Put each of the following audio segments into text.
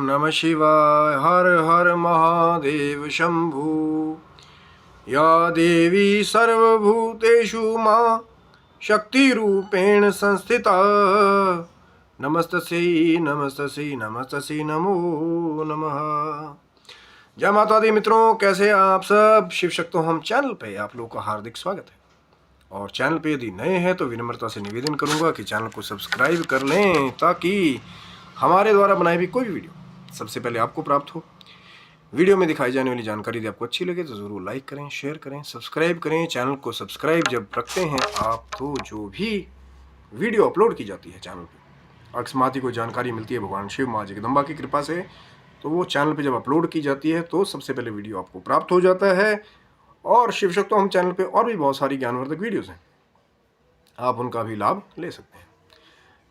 नमः शिवाय। हर हर महादेव शंभु। या देवी सर्वभूतेषु मां शक्तिरूपेण संस्थिता। नमस्तस्यै नमस्तस्यै नमस्तस्यै नमो नमः। जय माता दी मित्रों, कैसे हैं आप सब। शिव शक्तो हम चैनल पे आप लोगों का हार्दिक स्वागत है। और चैनल पे यदि नए हैं तो विनम्रता से निवेदन करूंगा कि चैनल को सब्सक्राइब कर लें ताकि हमारे द्वारा बनाई हुई कोई भी वीडियो सबसे पहले आपको प्राप्त हो। वीडियो में दिखाई जाने वाली जानकारी यदि आपको अच्छी लगे तो ज़रूर लाइक करें, शेयर करें, सब्सक्राइब करें। चैनल को सब्सक्राइब जब रखते हैं आप तो जो भी वीडियो अपलोड की जाती है चैनल पर, अकस्मात ही कोई जानकारी मिलती है भगवान शिव माँ जगदम्बा की कृपा से, तो वो चैनल पे जब अपलोड की जाती है तो सबसे पहले वीडियो आपको प्राप्त हो जाता है। और शिव शक्तो हम चैनल पे और भी बहुत सारी ज्ञानवर्धक वीडियोज़ हैं, आप उनका भी लाभ ले सकते हैं।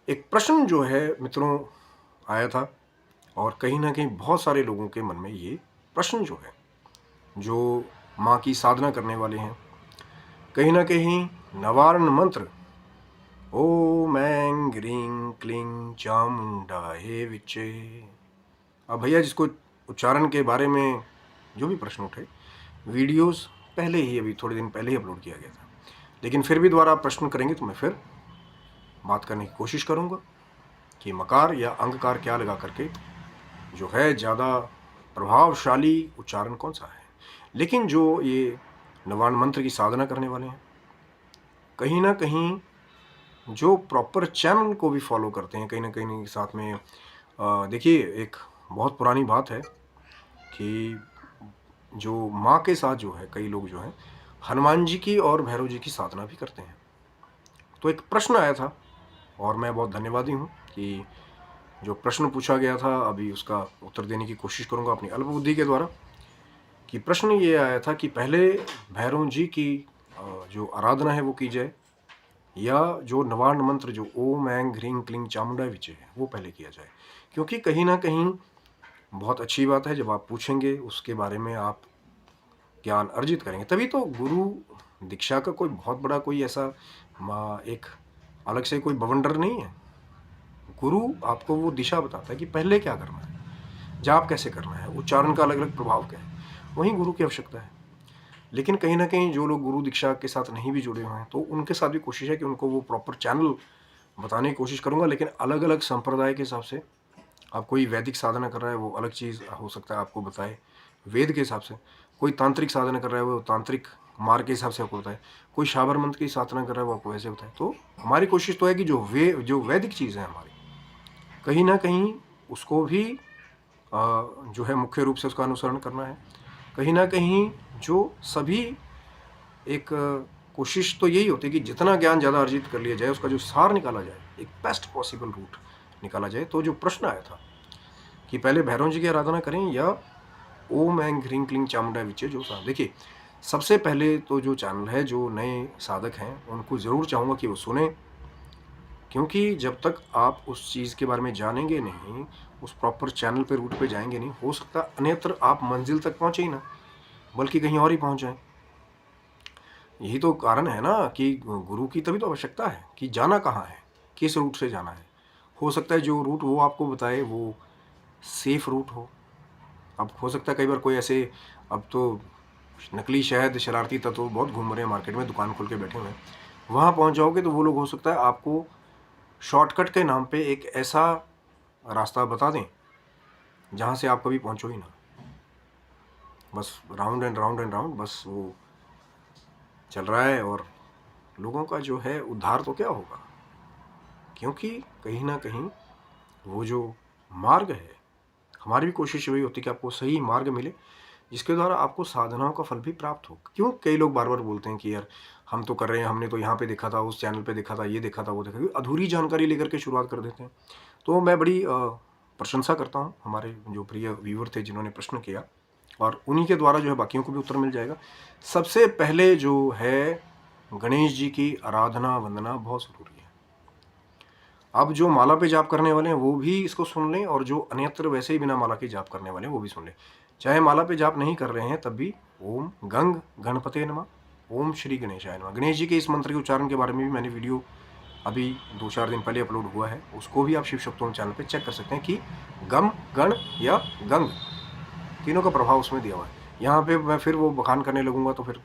एक प्रश्न जो है मित्रों आया था और कहीं ना कहीं बहुत सारे लोगों के मन में ये प्रश्न जो है, जो माँ की साधना करने वाले हैं, कहीं ना कहीं नवारण मंत्र ओम ऐं ग्रीं क्लीं चामुंडाय विचे। अब भैया जिसको उच्चारण के बारे में जो भी प्रश्न उठे, वीडियोस पहले ही अभी थोड़े दिन पहले ही अपलोड किया गया था, लेकिन फिर भी दोबारा प्रश्न करेंगे तो मैं फिर बात करने की कोशिश करूँगा कि मकार या अंगकार क्या लगा करके जो है ज़्यादा प्रभावशाली उच्चारण कौन सा है। लेकिन जो ये नवान मंत्र की साधना करने वाले हैं, कहीं ना कहीं जो प्रॉपर चैनल को भी फॉलो करते हैं, कहीं ना कहीं साथ में देखिए एक बहुत पुरानी बात है कि जो माँ के साथ जो है कई लोग जो हैं हनुमान जी की और भैरव जी की साधना भी करते हैं। तो एक प्रश्न आया था और मैं बहुत धन्यवादी हूँ कि जो प्रश्न पूछा गया था अभी उसका उत्तर देने की कोशिश करूँगा अपनी अल्प बुद्धि के द्वारा। कि प्रश्न ये आया था कि पहले भैरव जी की जो आराधना है वो की जाए या जो नवारण मंत्र जो ओम ऐं ह्रीं क्लीं चामुंडाय विचे है वो पहले किया जाए। क्योंकि कहीं ना कहीं बहुत अच्छी बात है, जब आप पूछेंगे उसके बारे में आप ज्ञान अर्जित करेंगे तभी तो। गुरु दीक्षा का कोई बहुत बड़ा कोई ऐसा एक अलग से कोई बवंडर नहीं है। गुरु आपको वो दिशा बताता है कि पहले क्या करना है, जाप कैसे करना है, उच्चारण का अलग अलग प्रभाव क्या है, वहीं गुरु की आवश्यकता है। लेकिन कहीं ना कहीं जो लोग गुरु दीक्षा के साथ नहीं भी जुड़े हुए हैं तो उनके साथ भी कोशिश है कि उनको वो प्रॉपर चैनल बताने की कोशिश करूँगा। लेकिन अलग अलग संप्रदाय के हिसाब से, आप कोई वैदिक साधना कर रहा है वो अलग चीज़ हो सकता है आपको बताए वेद के हिसाब से, कोई तांत्रिक साधना कर रहा है वो तांत्रिक मार्ग के हिसाब से आपको बताए, कोई शाबर मंत्र की साधना कर रहा है वो आपको ऐसे बताए। तो हमारी कोशिश तो है कि जो वैदिक चीज़ है हमारी, कहीं ना कहीं उसको भी जो है मुख्य रूप से उसका अनुसरण करना है। कहीं ना कहीं जो सभी एक कोशिश तो यही होती है कि जितना ज्ञान ज़्यादा अर्जित कर लिया जाए उसका जो सार निकाला जाए, एक बेस्ट पॉसिबल रूट निकाला जाए। तो जो प्रश्न आया था कि पहले भैरव जी की आराधना करें या ओम ऐं ह्रीं क्लीं चामुंडाय विचे जो साधना, देखिए सबसे पहले तो जो चैनल है, जो नए साधक हैं उनको ज़रूर चाहूँगा कि वो सुने। क्योंकि जब तक आप उस चीज़ के बारे में जानेंगे नहीं, उस प्रॉपर चैनल पे रूट पे जाएंगे नहीं, हो सकता अन्यत्र आप मंजिल तक पहुँचे ही ना, बल्कि कहीं और ही पहुँच जाएं। यही तो कारण है ना कि गुरु की तभी तो आवश्यकता है कि जाना कहाँ है, किस रूट से जाना है। हो सकता है जो रूट वो आपको बताए वो सेफ रूट हो। अब हो सकता है कई बार कोई ऐसे, अब तो नकली शहद शरारती तत्व बहुत घूम रहे हैं मार्केट में, दुकान खोल के बैठे हुए हैं, वहाँ पहुँच जाओगे तो वो लोग हो सकता है आपको शॉर्टकट के नाम पे एक ऐसा रास्ता बता दें जहाँ से आप कभी पहुँचो ही ना, बस round and round and round बस वो चल रहा है और लोगों का जो है उद्धार तो क्या होगा। क्योंकि कहीं ना कहीं वो जो मार्ग है, हमारी भी कोशिश वही होती है कि आपको सही मार्ग मिले जिसके द्वारा आपको साधनाओं का फल भी प्राप्त हो। क्यों कई लोग बार बार बोलते हैं कि यार हम तो कर रहे हैं, हमने तो यहाँ पे देखा था, उस चैनल पे देखा था, ये देखा था, वो देखा था, अधूरी जानकारी लेकर के शुरुआत कर देते हैं। तो मैं बड़ी प्रशंसा करता हूँ हमारे जो प्रिय व्यूवर थे जिन्होंने प्रश्न किया, और उन्हीं के द्वारा जो है बाकियों को भी उत्तर मिल जाएगा। सबसे पहले जो है गणेश जी की आराधना वंदना बहुत ज़रूरी है। अब जो माला पे जाप करने वाले हैं वो भी इसको सुन लें, और जो अन्यत्र वैसे ही बिना माला के जाप करने वाले हैं वो भी सुन लें। चाहे माला पे जाप नहीं कर रहे हैं तब भी ओम गंग गणपते नमः, ओम श्री गणेशाय नमः, गणेश जी के इस मंत्र के उच्चारण के बारे में भी मैंने वीडियो अभी 2-4 दिन पहले अपलोड हुआ है, उसको भी आप शिव शक्तोम चैनल पे चेक कर सकते हैं कि गम, गण या गंग तीनों का प्रभाव उसमें दिया हुआ है। यहाँ पे मैं फिर वो बखान करने लगूंगा तो फिर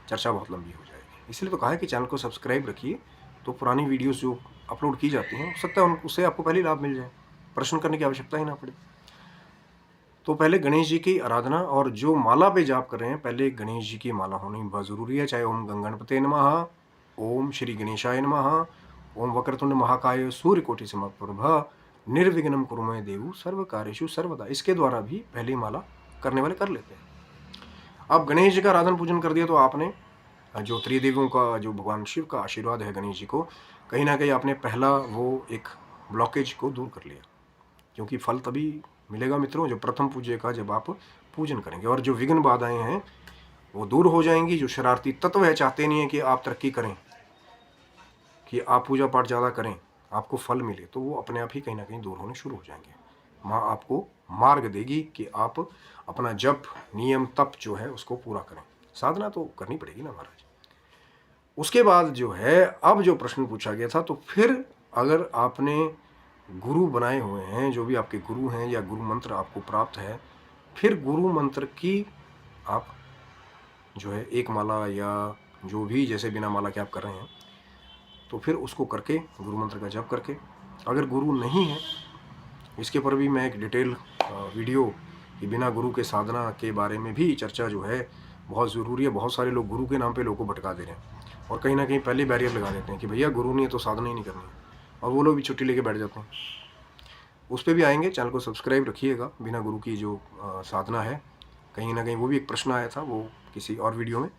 चर्चा बहुत लंबी हो जाएगी। इसलिए तो कहा है कि चैनल को सब्सक्राइब रखिए, तो पुरानी वीडियोस जो अपलोड की जाती हैं हो सकता है उससे आपको पहले लाभ मिल जाए, प्रश्न करने की आवश्यकता ही ना पड़े। तो पहले गणेश जी की आराधना, और जो माला पे जाप कर रहे हैं पहले गणेश जी की माला होनी बहुत ज़रूरी है, चाहे ओम गंगणपते नमः, ओम श्री गणेशाय नमः, ओम वक्रतुंड महाकाय सूर्यकोटि समप्रभ, निर्विघ्नं कुरु मे देव सर्व कार्येषु सर्वदा, इसके द्वारा भी पहली माला करने वाले कर लेते हैं। अब गणेश जी का आराधन पूजन कर दिया तो आपने जो त्रिदेवियों का, जो भगवान शिव का आशीर्वाद है गणेश जी को, कहीं ना कहीं आपने पहला वो एक ब्लॉकेज को दूर कर लिया, क्योंकि फल तभी मिलेगा मित्रों जो प्रथम पूज्य का जब आप पूजन करेंगे, और जो विघ्न बाधाएं हैं वो दूर हो जाएंगी। जो शरारती तत्व है चाहते नहीं है कि आप तरक्की करें, कि आप पूजा पाठ ज़्यादा करें, आपको फल मिले, तो वो अपने आप ही कहीं ना कहीं दूर होने शुरू हो जाएंगे। माँ आपको मार्ग देगी कि आप अपना जप, नियम, तप जो है उसको पूरा करें। साधना तो करनी पड़ेगी ना महाराज। उसके बाद जो है, अब जो प्रश्न पूछा गया था, तो फिर अगर आपने गुरु बनाए हुए हैं, जो भी आपके गुरु हैं या गुरु मंत्र आपको प्राप्त है, फिर गुरु मंत्र की आप जो है एक माला या जो भी जैसे बिना माला के आप कर रहे हैं, तो फिर उसको करके गुरु मंत्र का जप करके, अगर गुरु नहीं है, इसके पर भी मैं एक डिटेल वीडियो कि बिना गुरु के साधना के बारे में भी चर्चा जो है बहुत ज़रूरी है। बहुत सारे लोग गुरु के नाम पे लोगों को भटका दे रहे हैं और कहीं ना कहीं पहले बैरियर लगा देते हैं कि भैया गुरु नहीं है तो साधना ही नहीं करनी, और वो लोग भी छुट्टी लेके बैठ जाते हैं। उस पर भी आएंगे, चैनल को सब्सक्राइब रखिएगा। बिना गुरु की जो साधना है, कहीं ना कहीं वो भी एक प्रश्न आया था वो किसी और वीडियो में।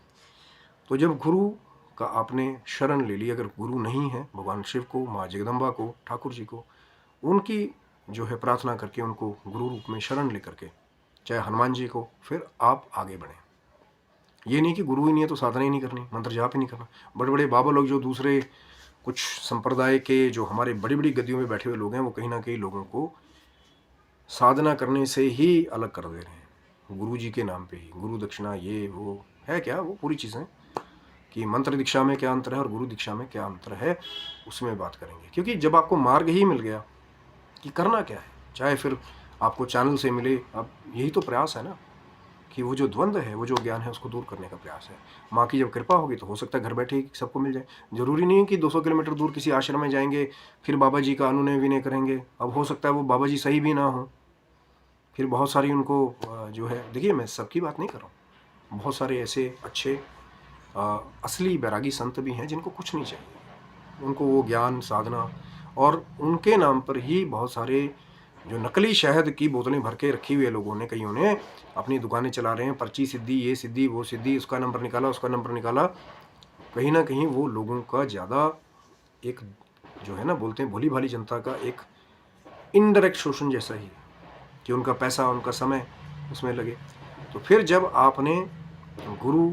तो जब गुरु का आपने शरण ले ली, अगर गुरु नहीं है, भगवान शिव को, माँ जगदम्बा को, ठाकुर जी को, उनकी जो है प्रार्थना करके उनको गुरु रूप में शरण लेकर के, चाहे हनुमान जी को, फिर आप आगे बढ़ें। ये नहीं कि गुरु ही नहीं है तो साधना ही नहीं करनी, मंत्र जाप ही नहीं करना। बड़े बड़े बाबा लोग जो दूसरे कुछ संप्रदाय के जो हमारे बड़ी बड़ी गद्दियों में बैठे हुए लोग हैं, वो कहीं ना कहीं लोगों को साधना करने से ही अलग कर दे रहे हैं, गुरु जी के नाम पे ही। गुरु दक्षिणा ये वो है क्या, वो पूरी चीज़ें कि मंत्र दीक्षा में क्या अंतर है और गुरु दीक्षा में क्या अंतर है, उसमें बात करेंगे। क्योंकि जब आपको मार्ग ही मिल गया कि करना क्या है, चाहे फिर आपको चैनल से मिले, अब यही तो प्रयास है ना कि वो जो द्वंद्व है, वो जो ज्ञान है, उसको दूर करने का प्रयास है। माँ की जब कृपा होगी तो हो सकता है घर बैठे ही सबको मिल जाए। जरूरी नहीं है कि 200 किलोमीटर दूर किसी आश्रम में जाएंगे फिर बाबा जी का अनुनय विनय करेंगे। अब हो सकता है वो बाबा जी सही भी ना हो, फिर बहुत सारी उनको जो है, देखिए मैं सबकी बात नहीं कर रहा हूँ, बहुत सारे ऐसे अच्छे असली बैरागी संत भी हैं जिनको कुछ नहीं चाहिए, उनको वो ज्ञान, साधना, और उनके नाम पर ही बहुत सारे जो नकली शहद की बोतलें भर के रखी हुई है लोगों ने, कईयों ने अपनी दुकानें चला रहे हैं, पर्ची सिद्धि, ये सिद्धि, वो सिद्धि, उसका नंबर निकाला, उसका नंबर निकाला। कहीं ना कहीं वो लोगों का ज़्यादा एक जो है ना, बोलते हैं भोली भाली जनता का एक इनडायरेक्ट शोषण जैसा ही है कि उनका पैसा, उनका समय उसमें लगे। तो फिर जब आपने गुरु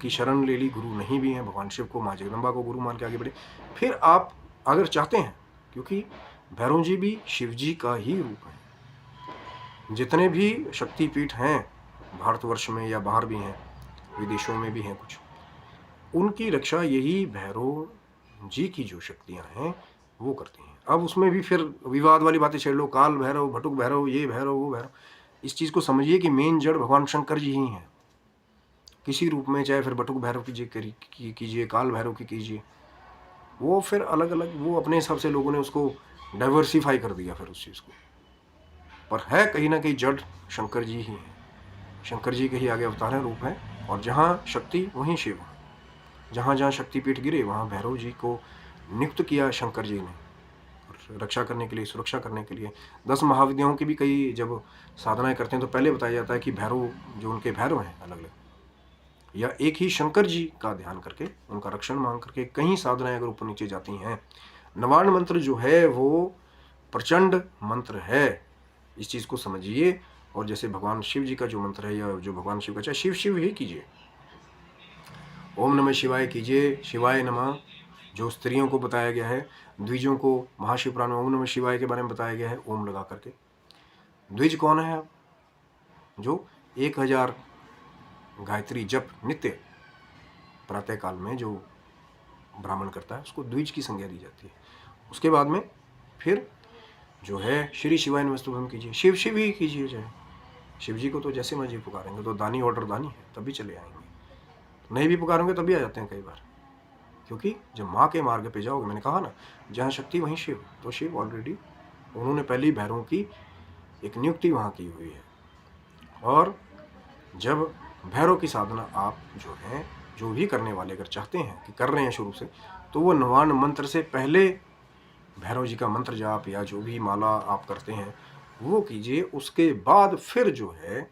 की शरण ले ली, गुरु नहीं भी हैं, भगवान शिव को, माँ जगदम्बा को गुरु मान के आगे बढ़े, फिर आप अगर चाहते हैं, क्योंकि भैरव जी भी शिव जी का ही रूप है। जितने भी शक्तिपीठ हैं भारतवर्ष में या बाहर भी हैं, विदेशों में भी हैं कुछ, उनकी रक्षा यही भैरव जी की जो शक्तियां हैं वो करती हैं। अब उसमें भी फिर विवाद वाली बातें छेड़ लो, काल भैरव, भटुक भैरव, ये भैरव, वो भैरव। इस चीज़ को समझिए कि मेन जड़ भगवान शंकर जी ही हैं, किसी रूप में, चाहे फिर बटुक भैरव कीजिए, काल भैरव की कीजिए, वो फिर अलग अलग, वो अपने हिसाब से लोगों ने उसको डाइवर्सिफाई कर दिया फिर उस चीज़ को। पर है कहीं ना कहीं जड़ शंकर जी ही हैं, शंकर जी के ही आगे अवतार हैं, रूप हैं, और जहाँ शक्ति वहीं शिव, जहाँ जहाँ शक्तिपीठ गिरे वहाँ भैरव जी को नियुक्त किया शंकर जी ने, रक्षा करने के लिए, सुरक्षा करने के लिए। 10 महाविद्याओं की भी कई जब साधनाएं करते हैं तो पहले बताया जाता है कि भैरव, जो उनके भैरव हैं अलग अलग, या एक ही शंकर जी का ध्यान करके, उनका रक्षण मांग करके कहीं साधनाएं अगर ऊपर नीचे जाती हैं। नवार्ण मंत्र जो है वो प्रचंड मंत्र है, इस चीज़ को समझिए। और जैसे भगवान शिव जी का जो मंत्र है, या जो भगवान शिव का, चाहे शिव शिव ही कीजिए, ओम नमः शिवाय कीजिए, शिवाय नमः, जो स्त्रियों को बताया गया है, द्विजों को महाशिवपुराण में ओम नमः शिवाय के बारे में बताया गया है, ओम लगा करके। द्विज कौन है? आप जो 1000 गायत्री जप नित्य प्रातः काल में जो ब्राह्मण करता है उसको द्विज की संज्ञा दी जाती है। उसके बाद में फिर जो है श्री शिवाय नमस्तुभ्यम कीजिए, शिव शिव ही कीजिए। चाहे शिव जी को तो जैसे मर्जी पुकारेंगे तो दानी ऑर्डर दानी है तभी चले आएंगे, नहीं भी पुकारेंगे तभी आ जाते हैं कई बार। क्योंकि जब माँ के मार्ग पे जाओगे, मैंने कहा ना जहाँ शक्ति वहीं शिव, तो शिव ऑलरेडी उन्होंने पहली भैरवों की एक नियुक्ति वहाँ की हुई है। और जब भैरव की साधना आप जो है जो भी करने वाले अगर चाहते हैं कि कर रहे हैं शुरू से, तो वो नवान मंत्र से पहले भैरव जी का मंत्र जाप या जो भी माला आप करते हैं वो कीजिए। उसके बाद फिर जो है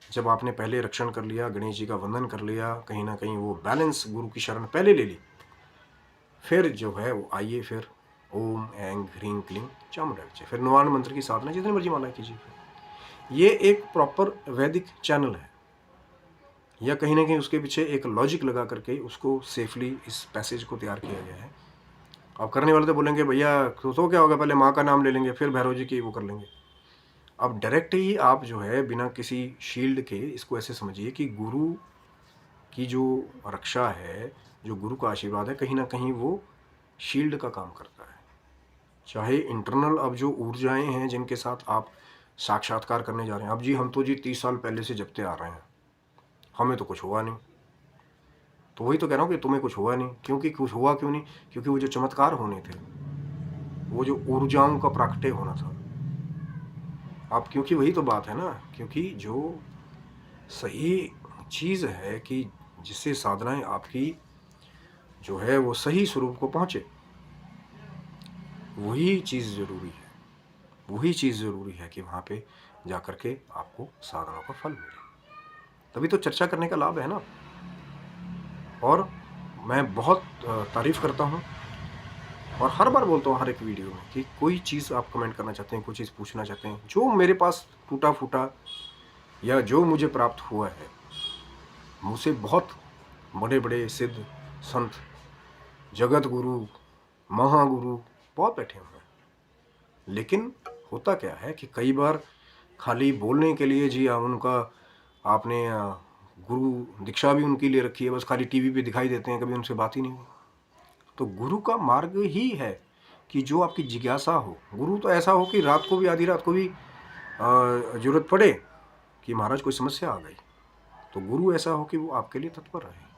जब आपने पहले रक्षण कर लिया, गणेश जी का वंदन कर लिया, कहीं ना कहीं वो बैलेंस गुरु की शरण पहले ले ली, फिर जो है वो आइए फिर ओम ऐं ह्रीं क्लीं चामुंडाय, फिर नवान मंत्र की साधना जितनी मर्जी माला कीजिए। ये एक प्रॉपर वैदिक चैनल है, या कहीं ना कहीं उसके पीछे एक लॉजिक लगा करके उसको सेफली इस पैसेज को तैयार किया गया है। अब करने वाले तो बोलेंगे भैया तो क्या होगा, पहले माँ का नाम ले लेंगे फिर भैरव जी की वो कर लेंगे। अब डायरेक्ट ही आप जो है बिना किसी शील्ड के इसको ऐसे समझिए कि गुरु की जो रक्षा है, जो गुरु का आशीर्वाद है, कहीं ना कहीं वो शील्ड का काम करता है। चाहे इंटरनल अब जो ऊर्जाएं हैं जिनके साथ आप साक्षात्कार करने जा रहे हैं, अब जी हम तो जी 30 साल पहले से जपते आ रहे हैं, हमें तो कुछ हुआ नहीं। तो वही तो कह रहा हूँ कि तुम्हें कुछ हुआ नहीं। क्योंकि कुछ हुआ क्यों नहीं? क्योंकि वो जो चमत्कार होने थे, वो जो ऊर्जाओं का प्राकट्य होना था, आप क्योंकि वही तो बात है ना, क्योंकि जो सही चीज़ है कि जिससे साधनाएं आपकी जो है वो सही स्वरूप को पहुँचे, वही चीज़ ज़रूरी है। वही चीज़ ज़रूरी है कि वहाँ पे जा कर के आपको साधना का फल मिले, तभी तो चर्चा करने का लाभ है ना। और मैं बहुत तारीफ़ करता हूँ और हर बार बोलता हूँ हर एक वीडियो में कि कोई चीज़ आप कमेंट करना चाहते हैं, कोई चीज़ पूछना चाहते हैं, जो मेरे पास टूटा फूटा या जो मुझे प्राप्त हुआ है, मुझसे बहुत बड़े बड़े सिद्ध संत, जगत गुरु, महागुरु बहुत बैठे हुए हैं। लेकिन होता क्या है कि कई बार खाली बोलने के लिए जी उनका आपने गुरु दीक्षा भी उनकी ले रखी है, बस खाली टीवी पे दिखाई देते हैं, कभी उनसे बात ही नहीं हुई। तो गुरु का मार्ग ही है कि जो आपकी जिज्ञासा हो। गुरु तो ऐसा हो कि रात को भी, आधी रात को भी जरूरत पड़े कि महाराज कोई समस्या आ गई, तो गुरु ऐसा हो कि वो आपके लिए तत्पर रहे।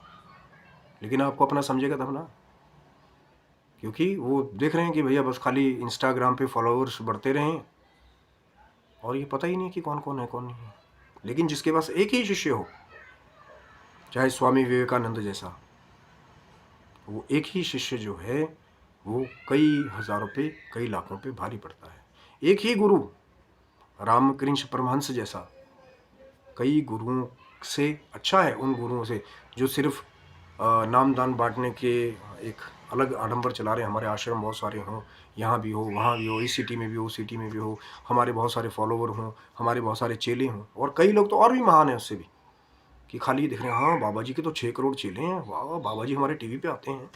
लेकिन आपको अपना समझेगा तब ना, क्योंकि वो देख रहे हैं कि भैया बस खाली इंस्टाग्राम पे फॉलोअर्स बढ़ते रहें और ये पता ही नहीं कि कौन कौन है कौन नहीं है। लेकिन जिसके पास एक ही शिष्य हो, चाहे स्वामी विवेकानंद जैसा, वो एक ही शिष्य जो है वो कई हजारों पे, कई लाखों पे भारी पड़ता है। एक ही गुरु रामकृष्ण परमहंस जैसा कई गुरुओं से अच्छा है उन गुरुओं से जो सिर्फ नामदान बांटने के एक अलग आडंबर चला रहे हैं। हमारे आश्रम बहुत सारे हों, यहाँ भी हो, वहाँ भी हो, इस सिटी में भी हो, उस सिटी में भी हो, हमारे बहुत सारे फॉलोवर हों, हमारे बहुत सारे चेले हों। और कई लोग तो और भी महान हैं उससे भी, कि खाली दिख रहे हैं हाँ बाबा जी के तो 6 करोड़ चेले हैं, वाह बाबा जी हमारे टीवी पे आते हैं।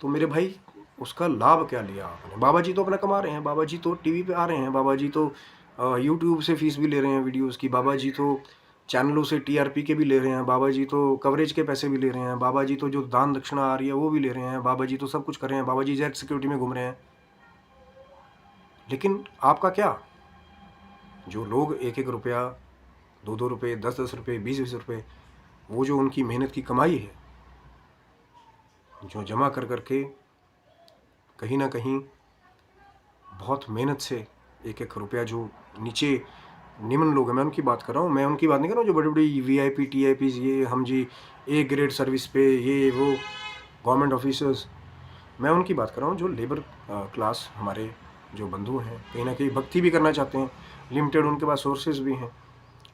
तो मेरे भाई उसका लाभ क्या लिया आपने? बाबा जी तो अपना कमा रहे हैं, बाबा जी तो टीवी पे आ रहे हैं, बाबा जी तो यूट्यूब से फीस भी ले रहे हैं वीडियोस की, बाबा जी तो चैनलों से टीआरपी के भी ले रहे हैं, बाबा जी तो कवरेज के पैसे भी ले रहे हैं, बाबा जी तो जो दान दक्षिणा आ रही है वो भी ले रहे हैं, बाबा जी तो सब कुछ कर रहे हैं, बाबा जी जेट सिक्योरिटी में घूम रहे हैं। लेकिन आपका क्या? जो लोग 1-1 रुपया, 2-2 रुपये, 10-10 रुपये, 20-20 रुपये, वो जो उनकी मेहनत की कमाई है, जो जमा कर करके कहीं ना कहीं बहुत मेहनत से 1-1 रुपया, जो नीचे निम्न लोग हैं, मैं उनकी बात कर रहा हूँ, मैं उनकी बात नहीं कर रहा हूँ जो बड़ी बड़ी VIP TIPs, ये हम जी A ग्रेड सर्विस पे, ये वो गवर्नमेंट ऑफिसर्स, मैं उनकी बात कर रहा हूँ जो लेबर क्लास हमारे जो बंधु हैं, कहीं ना कहीं भक्ति भी करना चाहते हैं, लिमिटेड उनके पास सोर्सेज भी हैं,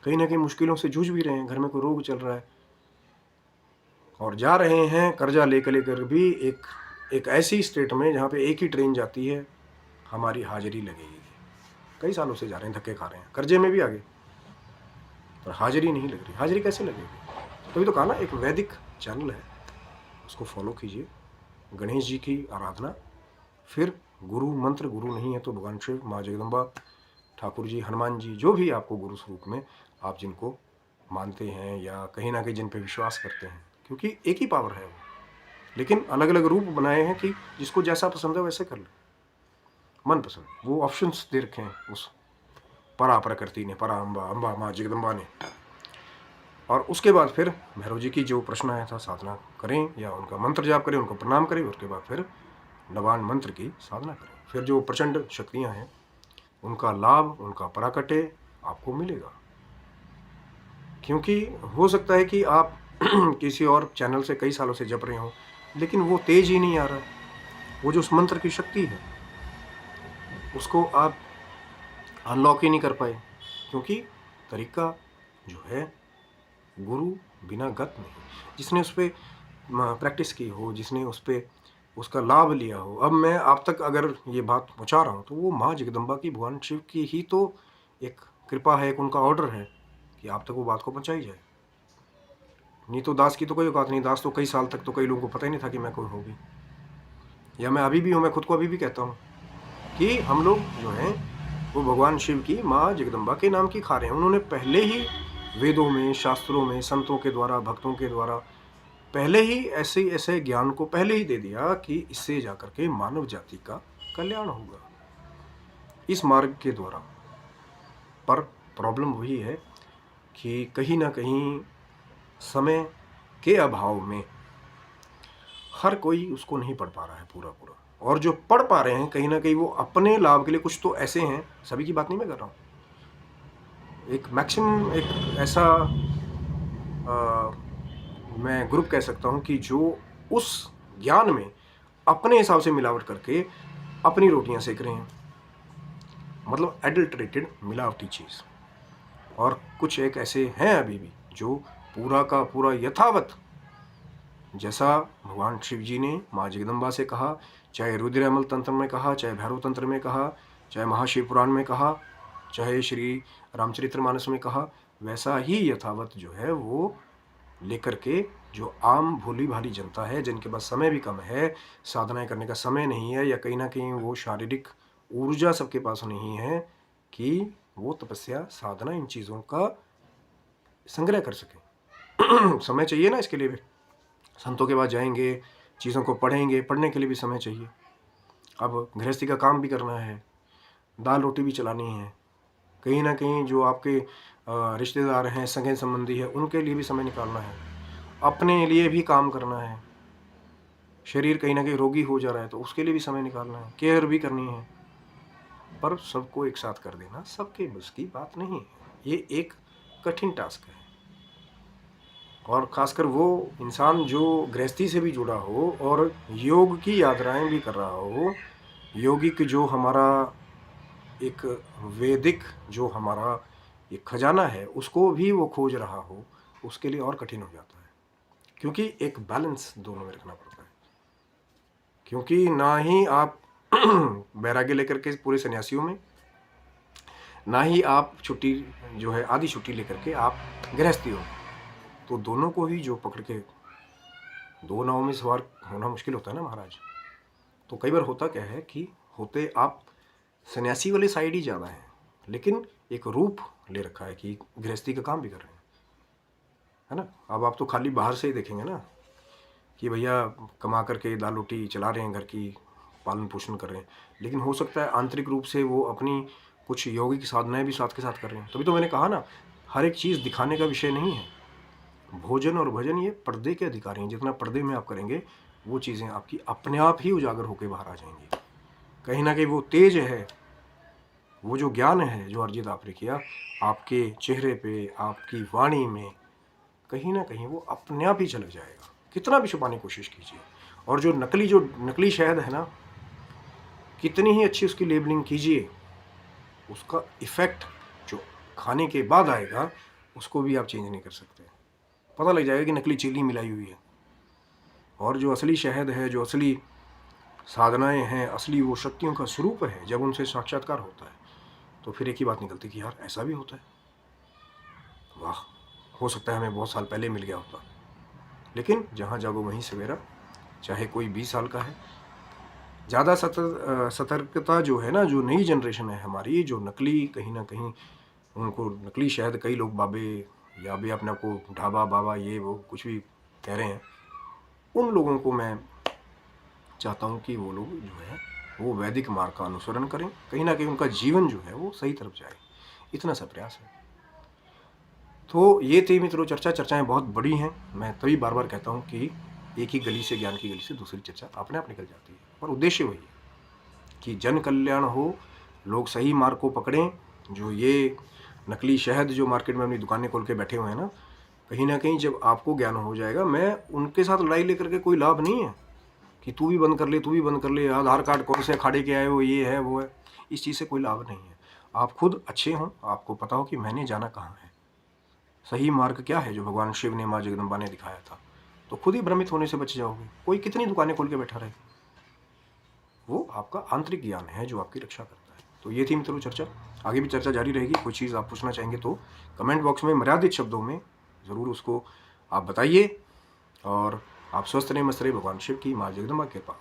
कहीं ना कहीं मुश्किलों से जूझ भी रहे हैं, घर में कोई रोग चल रहा है और जा रहे हैं कर्जा लेकर भी एक ऐसी स्टेट में जहाँ पे एक ही ट्रेन जाती है, हमारी हाजिरी लगेगी। कई सालों से जा रहे हैं, धक्के खा रहे हैं, कर्जे में भी आगे, पर हाजिरी नहीं लग रही। हाजिरी कैसे लगेगी? तभी तो कहा ना एक वैदिक चैनल है, उसको फॉलो कीजिए। गणेश जी की आराधना, फिर गुरु मंत्र, गुरु नहीं है तो भगवान शिव, माँ जगदम्बा, ठाकुर जी, हनुमान जी, जो भी आपको गुरु स्वरूप में आप जिनको मानते हैं या कहीं ना कहीं जिन पे विश्वास करते हैं, क्योंकि एक ही पावर है वो। लेकिन अलग अलग रूप बनाए हैं कि जिसको जैसा पसंद है वैसे कर ले, मन पसंद। वो ऑप्शंस दे रखे हैं उस परा प्रकृति ने, परा अम्बा, अम्बा माँ जगदम्बा ने। और उसके बाद फिर भैरव जी की जो प्रश्न आया था, साधना करें या उनका मंत्र जाप करें, उनको प्रणाम करें, उसके बाद फिर नवान मंत्र की साधना करें। फिर जो प्रचंड शक्तियाँ हैं उनका लाभ, उनका पराकटे आपको मिलेगा। क्योंकि हो सकता है कि आप किसी और चैनल से कई सालों से जप रहे हो, लेकिन वो तेज ही नहीं आ रहा। वो जो उस मंत्र की शक्ति है उसको आप अनलॉक ही नहीं कर पाए, क्योंकि तरीका जो है गुरु बिना गत नहीं। जिसने उस पर प्रैक्टिस की हो, जिसने उस पर उसका लाभ लिया हो। अब मैं आप तक अगर ये बात पहुँचा रहा हूँ तो वो माँ जगदम्बा की, भगवान शिव की ही तो एक कृपा है, एक उनका ऑर्डर है कि आप तक वो बात को पहुँचाई जाए। नहीं तो दास की तो कोई औकात नहीं। दास तो कई साल तक तो कई लोगों को पता ही नहीं था कि मैं कोई होगी, या मैं अभी भी हूँ। मैं खुद को अभी भी कहता हूँ कि हम लोग जो हैं वो भगवान शिव की, माँ जगदम्बा के नाम की खा रहे हैं। उन्होंने पहले ही वेदों में, शास्त्रों में, संतों के द्वारा, भक्तों के द्वारा पहले ही ऐसे ज्ञान को पहले ही दे दिया कि इससे जाकर के मानव जाति का कल्याण होगा इस मार्ग के द्वारा। पर प्रॉब्लम वही है कि कहीं ना कहीं समय के अभाव में हर कोई उसको नहीं पढ़ पा रहा है पूरा पूरा। और जो पढ़ पा रहे हैं कहीं ना कहीं वो अपने लाभ के लिए, कुछ तो ऐसे हैं, सभी की बात नहीं मैं कर रहा हूँ, एक मैक्सिमम एक ऐसा मैं ग्रुप कह सकता हूँ कि जो उस ज्ञान में अपने हिसाब से मिलावट करके अपनी रोटियां सेक रहे हैं, मतलब एडल्ट्रेटेड, मिलावटी चीज़। और कुछ एक ऐसे हैं अभी भी जो पूरा का पूरा यथावत, जैसा भगवान शिव जी ने माँ जगदम्बा से कहा, चाहे रुद्र अमल तंत्र में कहा, चाहे भैरव तंत्र में कहा, चाहे महाशिव पुराण में कहा, चाहे श्री रामचरितमानस में कहा, वैसा ही यथावत जो है वो लेकर के जो आम भोली भाली जनता है, जिनके पास समय भी कम है, साधनाएं करने का समय नहीं है, या कहीं ना कहीं वो शारीरिक ऊर्जा सबके पास नहीं है कि वो तपस्या, साधना, इन चीज़ों का संग्रह कर सके। समय चाहिए ना इसके लिए भी। संतों के पास जाएंगे, चीज़ों को पढ़ेंगे, पढ़ने के लिए भी समय चाहिए। अब गृहस्थी का काम भी करना है, दाल रोटी भी चलानी है, कहीं ना कहीं जो आपके रिश्तेदार हैं, सगे संबंधी है, उनके लिए भी समय निकालना है, अपने लिए भी काम करना है। शरीर कहीं ना कहीं रोगी हो जा रहा है तो उसके लिए भी समय निकालना है, केयर भी करनी है। पर सबको एक साथ कर देना सबके बस की बात नहीं है, ये एक कठिन टास्क है। और खासकर वो इंसान जो गृहस्थी से भी जुड़ा हो और योग की यात्राएं भी कर रहा हो, योगिक जो हमारा एक वैदिक जो हमारा एक खजाना है उसको भी वो खोज रहा हो, उसके लिए और कठिन हो जाता है। क्योंकि एक बैलेंस दोनों में रखना पड़ता है। क्योंकि ना ही आप बैराग्य लेकर के पूरे सन्यासियों में, ना ही आप छुट्टी जो है आधी छुट्टी लेकर के आप गृहस्थी हो, तो दोनों को ही जो पकड़ के दो नाव में सवार होना मुश्किल होता है ना महाराज। तो कई बार होता क्या है कि होते आप सन्यासी वाले साइड ही ज़्यादा है, लेकिन एक रूप ले रखा है कि गृहस्थी का काम भी कर रहे हैं, है ना। अब आप तो खाली बाहर से ही देखेंगे ना कि भैया कमा करके दाल रोटी चला रहे हैं, घर की पालन पोषण कर रहे हैं, लेकिन हो सकता है आंतरिक रूप से वो अपनी कुछ यौगिक साधनाएं भी साथ के साथ कर रहे हैं। तभी तो मैंने कहा ना, हर एक चीज़ दिखाने का विषय नहीं है। भोजन और भजन ये पर्दे के अधिकारी हैं। जितना पर्दे में आप करेंगे वो चीज़ें आपकी अपने आप ही उजागर होकर बाहर आ जाएंगी। कहीं ना कहीं वो तेज है, वो जो ज्ञान है जो अर्जित आपने किया, आपके चेहरे पे, आपकी वाणी में कहीं ना कहीं वो अपने आप ही चला जाएगा, कितना भी छुपाने की कोशिश कीजिए। और जो नकली शहद है ना, कितनी ही अच्छी उसकी लेबलिंग कीजिए, उसका इफ़ेक्ट जो खाने के बाद आएगा उसको भी आप चेंज नहीं कर सकते। पता लग जाएगा कि नकली चीनी मिलाई हुई है। और जो असली शहद है, जो असली साधनाएं हैं, असली वो शक्तियों का स्वरूप है, जब उनसे साक्षात्कार होता है तो फिर एक ही बात निकलती कि यार ऐसा भी होता है, वाह, हो सकता है हमें बहुत साल पहले मिल गया होता। लेकिन जहाँ जागो वहीं सवेरा, चाहे कोई 20 साल का है। ज़्यादा सतर्कता जो है ना, जो नई जनरेशन है हमारी, जो नकली कहीं ना कहीं उनको नकली शहद, कई लोग बाबे या भी अपने आपको ढाबा बाबा ये वो कुछ भी कह रहे हैं, उन लोगों को मैं चाहता हूँ कि वो लोग जो है वो वैदिक मार्ग का अनुसरण करें, कहीं ना कहीं उनका जीवन जो है वो सही तरफ जाए, इतना सा प्रयास है। तो ये थी मित्रों चर्चा। चर्चाएं बहुत बड़ी हैं, मैं तभी बार बार कहता हूँ कि एक ही गली से, ज्ञान की गली से दूसरी चर्चा अपने आप निकल जाती है, पर उद्देश्य वही है कि जन कल्याण हो, लोग सही मार्ग को पकड़ें। जो ये नकली शहद जो मार्केट में अपनी दुकानें खोल के बैठे हुए हैं ना कहीं जब आपको ज्ञान हो जाएगा, मैं उनके साथ लड़ाई लेकर के कोई लाभ नहीं है कि तू भी बंद कर ले, तू भी बंद कर ले, आधार कार्ड कौन से अखाड़े के आए हो, ये है वो है, इस चीज़ से कोई लाभ नहीं है। आप खुद अच्छे हों, आपको पता हो कि मैंने जाना कहाँ है, सही मार्ग क्या है जो भगवान शिव ने, माँ जगदम्बा ने दिखाया था, तो खुद ही भ्रमित होने से बच जाओगे। कोई कितनी दुकानें खोल के बैठा रहे, वो आपका आंतरिक ज्ञान है जो आपकी रक्षा करता है। तो ये थी मित्रों चर्चा, आगे भी चर्चा जारी रहेगी। कोई चीज़ आप पूछना चाहेंगे तो कमेंट बॉक्स में मर्यादित शब्दों में ज़रूर उसको आप बताइए। और आप स्वस्थ रहें, मस्त रहे, भगवान शिव की, माँ जगदम्बा की कृपा